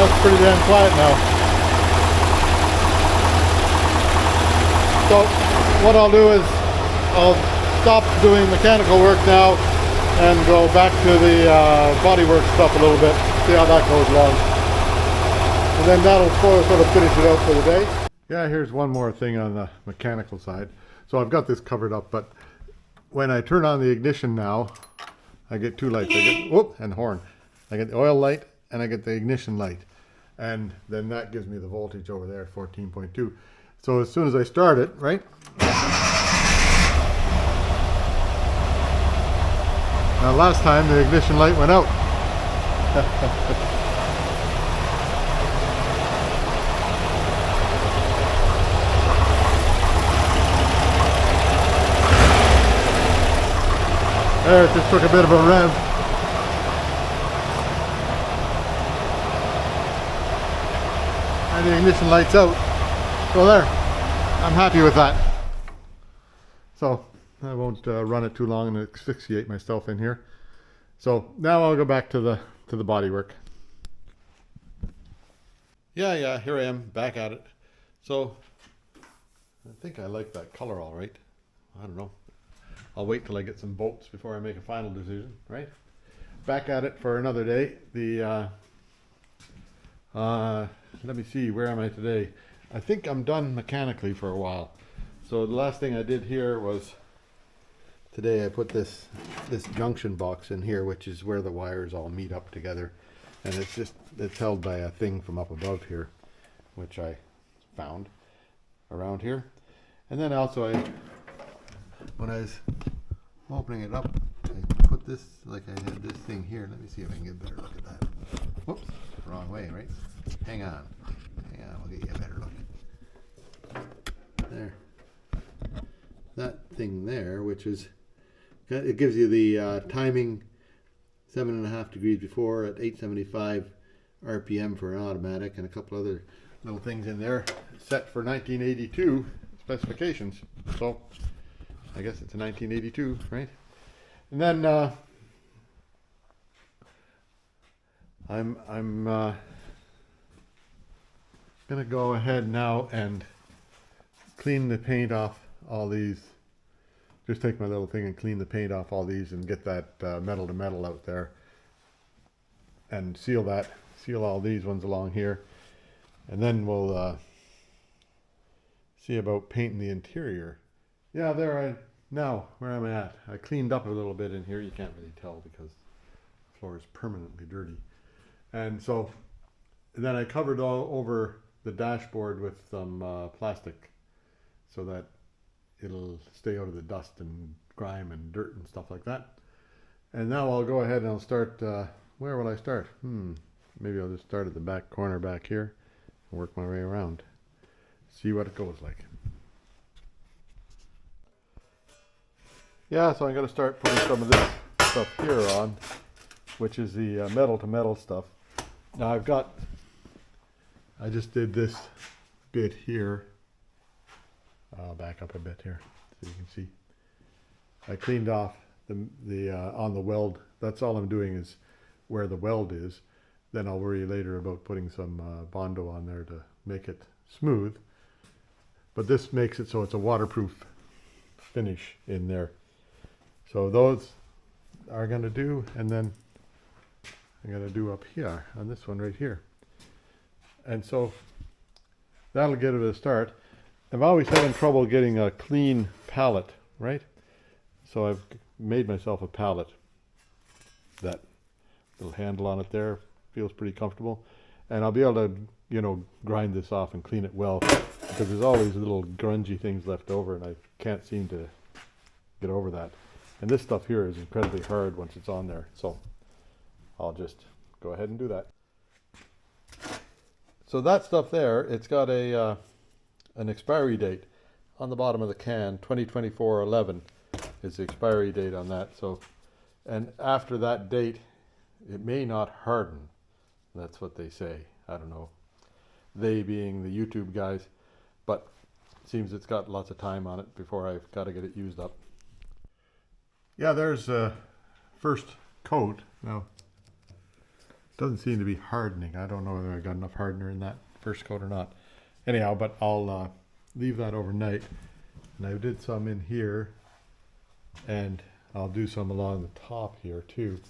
that's pretty damn quiet now. So what I'll do is I'll stop doing mechanical work now and go back to the bodywork stuff a little bit, see how that goes along. And then that'll sort of finish it out for the day. Yeah, here's one more thing on the mechanical side. So I've got this covered up, but when I turn on the ignition now, I get two lights. I get, whoop, and horn. I get the oil light and I get the ignition light. And then that gives me the voltage over there at 14.2. So as soon as I start it, right? Now last time the ignition light went out. There, it just took a bit of a rev. And the ignition light's out. So there, I'm happy with that. So I won't run it too long and asphyxiate myself in here. So now I'll go back to the bodywork. Yeah, here I am, back at it. So I think I like that color all right. I don't know. I'll wait till I get some bolts before I make a final decision, right? Back at it for another day. Let me see, where am I today? I think I'm done mechanically for a while. So the last thing I did here was, today I put this junction box in here, which is where the wires all meet up together. And it's held by a thing from up above here, which I found around here. And then also when I was opening it up, I put this, like I had this thing here. Let me see if I can get a better look at that. Whoops, wrong way, right? Hang on, we'll get you a better look. There. That thing there, which is, it gives you the timing 7.5 degrees before at 875 RPM for an automatic, and a couple other little things in there set for 1982 specifications. So I guess it's a 1982, right? And then I'm gonna go ahead now and clean the paint off all these. Just take my little thing and clean the paint off all these and get that metal to metal out there and seal all these ones along here, and then we'll see about painting the interior. Yeah, now where am I at? I cleaned up a little bit in here. You can't really tell because floor is permanently dirty. And so then I covered all over the dashboard with some plastic so that it'll stay out of the dust and grime and dirt and stuff like that. And now I'll go ahead and I'll start, where will I start? Maybe I'll just start at the back corner back here and work my way around. See what it goes like. Yeah, so I'm going to start putting some of this stuff here on, which is the metal to metal stuff. Now I just did this bit here. I'll back up a bit here so you can see. I cleaned off the on the weld. That's all I'm doing is where the weld is. Then I'll worry later about putting some Bondo on there to make it smooth. But this makes it so it's a waterproof finish in there. So those are going to do, and then I'm going to do up here on this one right here. And so that'll get it a start. I'm always having trouble getting a clean palette, right? So I've made myself a palette. That little handle on it there feels pretty comfortable. And I'll be able to, you know, grind this off and clean it well, because there's always little grungy things left over and I can't seem to get over that. And this stuff here is incredibly hard once it's on there. So I'll just go ahead and do that. So that stuff there, it's got a an expiry date on the bottom of the can. 2024-11 is the expiry date on that. So, and after that date, it may not harden. That's what they say. I don't know. They being the YouTube guys, but it seems it's got lots of time on it before I've got to get it used up. Yeah, there's a first coat. Now, it doesn't seem to be hardening. I don't know whether I got enough hardener in that first coat or not. Anyhow, but I'll leave that overnight. And I did some in here, and I'll do some along the top here too.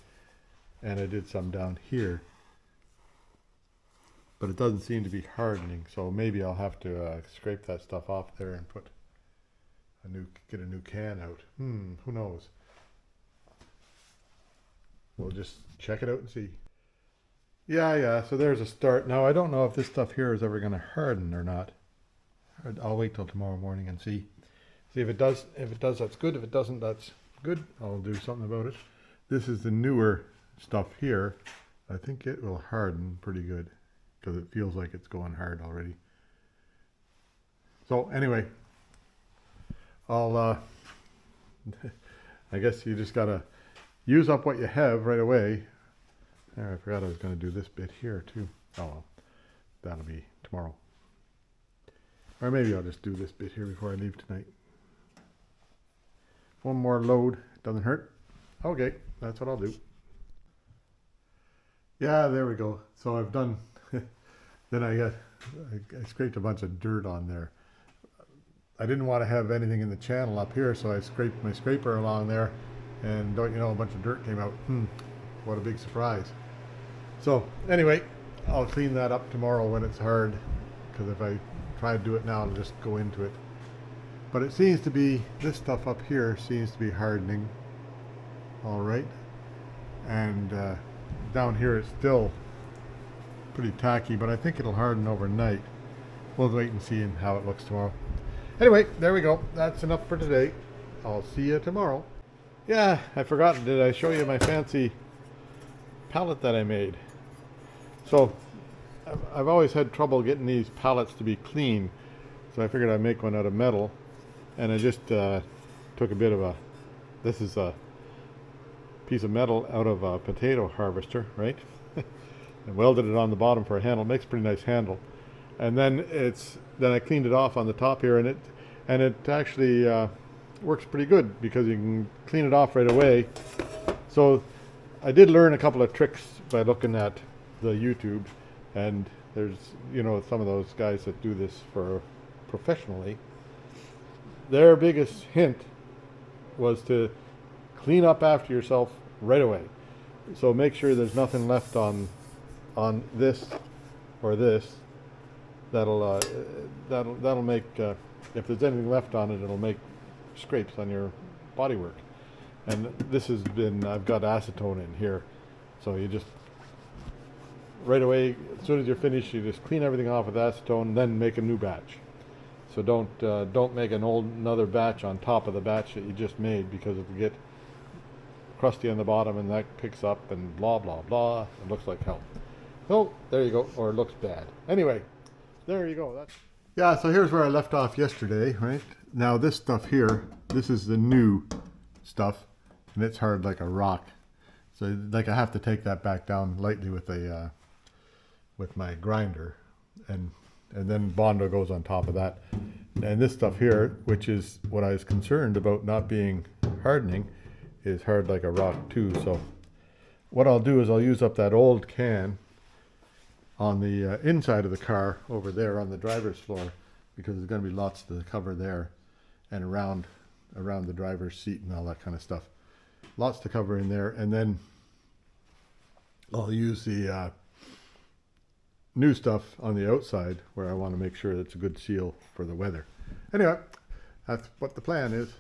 And I did some down here. But it doesn't seem to be hardening, so maybe I'll have to scrape that stuff off there and get a new can out. Who knows? We'll just check it out and see. Yeah, so there's a start. Now, I don't know if this stuff here is ever going to harden or not. I'll wait till tomorrow morning and see. See if it does. If it does, that's good. If it doesn't, that's good. I'll do something about it. This is the newer stuff here. I think it will harden pretty good because it feels like it's going hard already. So anyway, I'll I guess you just gotta use up what you have right away. I forgot I was going to do this bit here too. Oh well, that'll be tomorrow. Or maybe I'll just do this bit here before I leave tonight. One more load, doesn't hurt. Okay, that's what I'll do. Yeah, there we go. So I've done, then I scraped a bunch of dirt on there. I didn't want to have anything in the channel up here, so I scraped my scraper along there, and don't you know, a bunch of dirt came out. What a big surprise. So anyway, I'll clean that up tomorrow when it's hard, because if I try to do it now, it'll just go into it. But it seems to be, this stuff up here seems to be hardening all right, and down here it's still pretty tacky, but I think it'll harden overnight. We'll wait and see how it looks tomorrow. Anyway, there we go. That's enough for today. I'll see you tomorrow. Yeah, I forgot. Did I show you my fancy palette that I made? So I've always had trouble getting these pallets to be clean, so I figured I'd make one out of metal. And I just took a bit of this is a piece of metal out of a potato harvester, right? And welded it on the bottom for a handle. It makes a pretty nice handle. And then I cleaned it off on the top here, and it actually works pretty good because you can clean it off right away. So I did learn a couple of tricks by looking at the YouTube, and there's, you know, some of those guys that do this for professionally. Their biggest hint was to clean up after yourself right away. So make sure there's nothing left on this or this. That'll make, if there's anything left on it, it'll make scrapes on your bodywork. And this has been, I've got acetone in here, So you just right away, as soon as you're finished, you just clean everything off with acetone, then make a new batch. So don't make another batch on top of the batch that you just made, because it'll get crusty on the bottom and that picks up and blah blah blah. It looks like hell. So there you go, or it looks bad. Anyway, there you go. Yeah, so here's where I left off yesterday, right? Now this stuff here, this is the new stuff, and it's hard like a rock. So like I have to take that back down lightly with a with my grinder, and then Bondo goes on top of that. And this stuff here, which is what I was concerned about not being hardening, is hard like a rock too. So what I'll do is I'll use up that old can on the inside of the car over there on the driver's floor, because there's going to be lots to cover there and around the driver's seat and all that kind of stuff. Lots to cover in there, and then I'll use the new stuff on the outside where I want to make sure it's a good seal for the weather. Anyway, that's what the plan is.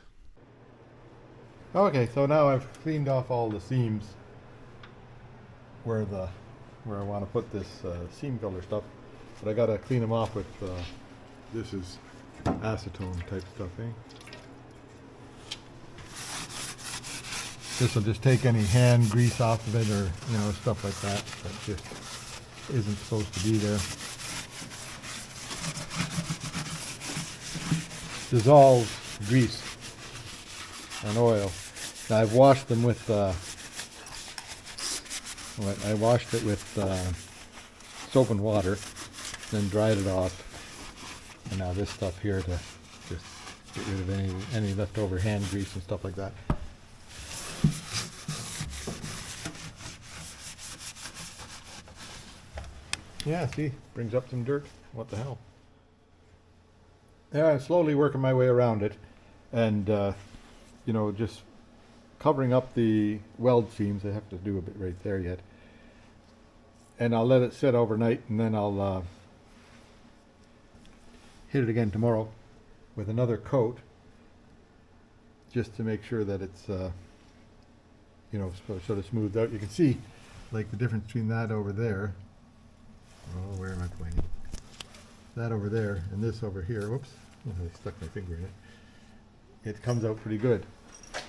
Okay, so now I've cleaned off all the seams where I want to put this seam filler stuff, but I gotta clean them off with this is acetone type stuff, eh? This will just take any hand grease off of it, or stuff like that just isn't supposed to be there. Dissolves grease and oil. Now I've washed them with I washed it with soap and water, then dried it off, and now this stuff here to just get rid of any leftover hand grease and stuff like that. Yeah, see, brings up some dirt. What the hell? Yeah, I'm slowly working my way around it, and just covering up the weld seams. I have to do a bit right there yet, and I'll let it sit overnight, and then I'll hit it again tomorrow with another coat, just to make sure that it's sort of smoothed out. You can see like the difference between that over there. Oh, where am I pointing? That over there and this over here. Whoops, I stuck my finger in it. It comes out pretty good.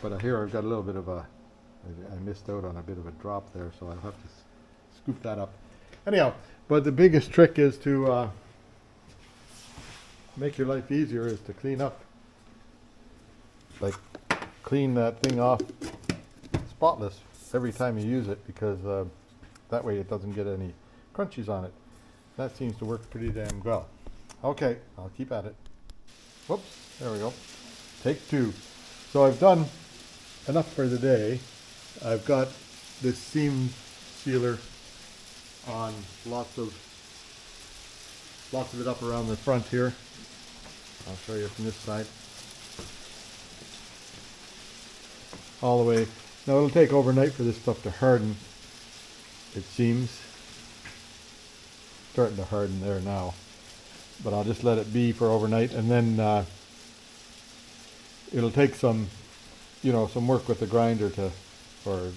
But here I've got a little bit of I missed out on a bit of a drop there, so I'll have to scoop that up. Anyhow, but the biggest trick is to make your life easier is to clean up. Like, clean that thing off spotless every time you use it, because that way it doesn't get any crunchies on it. That seems to work pretty damn well. Okay, I'll keep at it. Whoops, there we go. Take two. So I've done enough for the day. I've got this seam sealer on lots of it up around the front here. I'll show you from this side. All the way. Now it'll take overnight for this stuff to harden, it seems. Starting to harden there now, but I'll just let it be for overnight, and then it'll take some work with the grinder or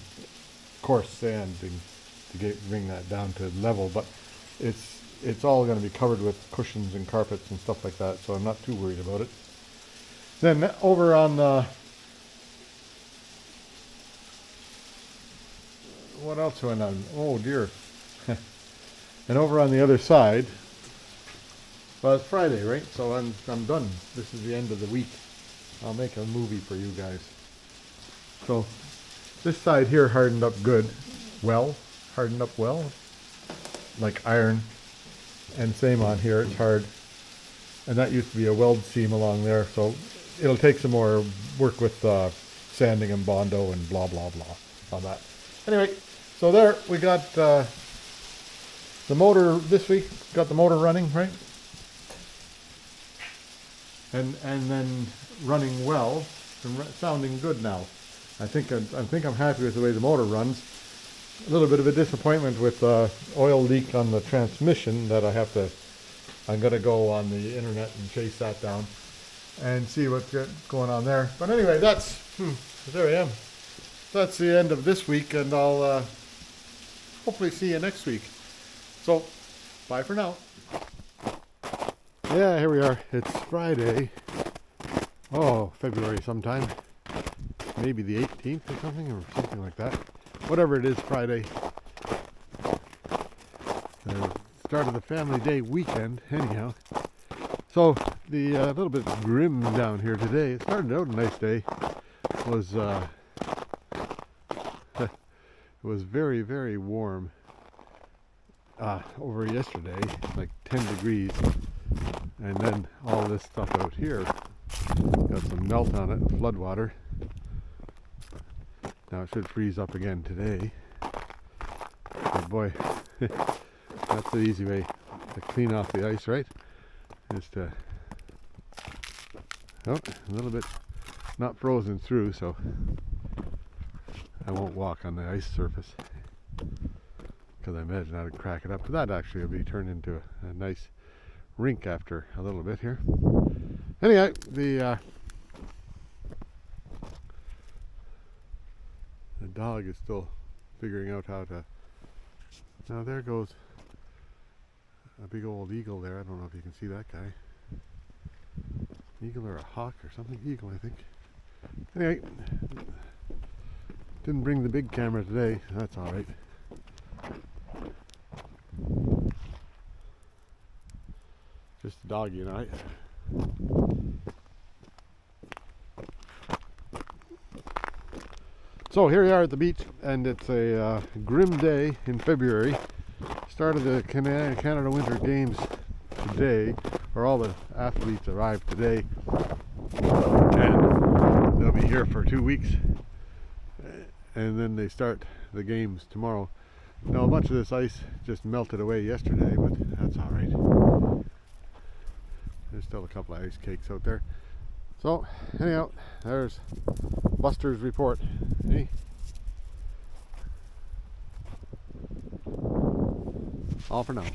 coarse sanding to bring that down to level. But it's all going to be covered with cushions and carpets and stuff like that, so I'm not too worried about it. Then over on what else went on? Oh dear. And over on the other side, well, it's Friday, right? So I'm done. This is the end of the week. I'll make a movie for you guys. So this side here hardened up good. Hardened up well, like iron. And same on here, it's hard. And that used to be a weld seam along there, so it'll take some more work with sanding and Bondo and blah blah blah on that. Anyway, so there we got the motor this week. Got the motor running, right? And then running well and sounding good now. I think I'm happy with the way the motor runs. A little bit of a disappointment with oil leak on the transmission that I'm gonna go on the internet and chase that down and see what's going on there. But anyway, there I am. That's the end of this week, and I'll hopefully see you next week. So, bye for now. Yeah, here we are. It's Friday. Oh, February sometime. Maybe the 18th or something like that. Whatever it is, Friday. The start of the family day weekend, anyhow. So, the little bit grim down here today. It started out a nice day. It was very, very warm over yesterday, like 10 degrees. And then all this stuff out here got some melt on it, flood water. Now it should freeze up again today. But boy, that's the easy way to clean off the ice, right? Is to, oh, a little bit not frozen through, so I won't walk on the ice surface because I imagine I'd crack it up. But that actually will be turned into a nice rink after a little bit here. Anyway, the dog is still figuring out how to. Now there goes a big old eagle there. I don't know if you can see that guy. Eagle or a hawk or something. Eagle, I think. Anyway, didn't bring the big camera today. That's all right. Just the doggy and I. So here we are at the beach, and it's a grim day in February. Start of the Canada Winter Games today, or all the athletes arrived today, and they'll be here for 2 weeks, and then they start the games tomorrow. Now a bunch of this ice just melted away yesterday, but that's all right. There's still a couple of ice cakes out there. So anyhow, there's Buster's report. Hey. All for now.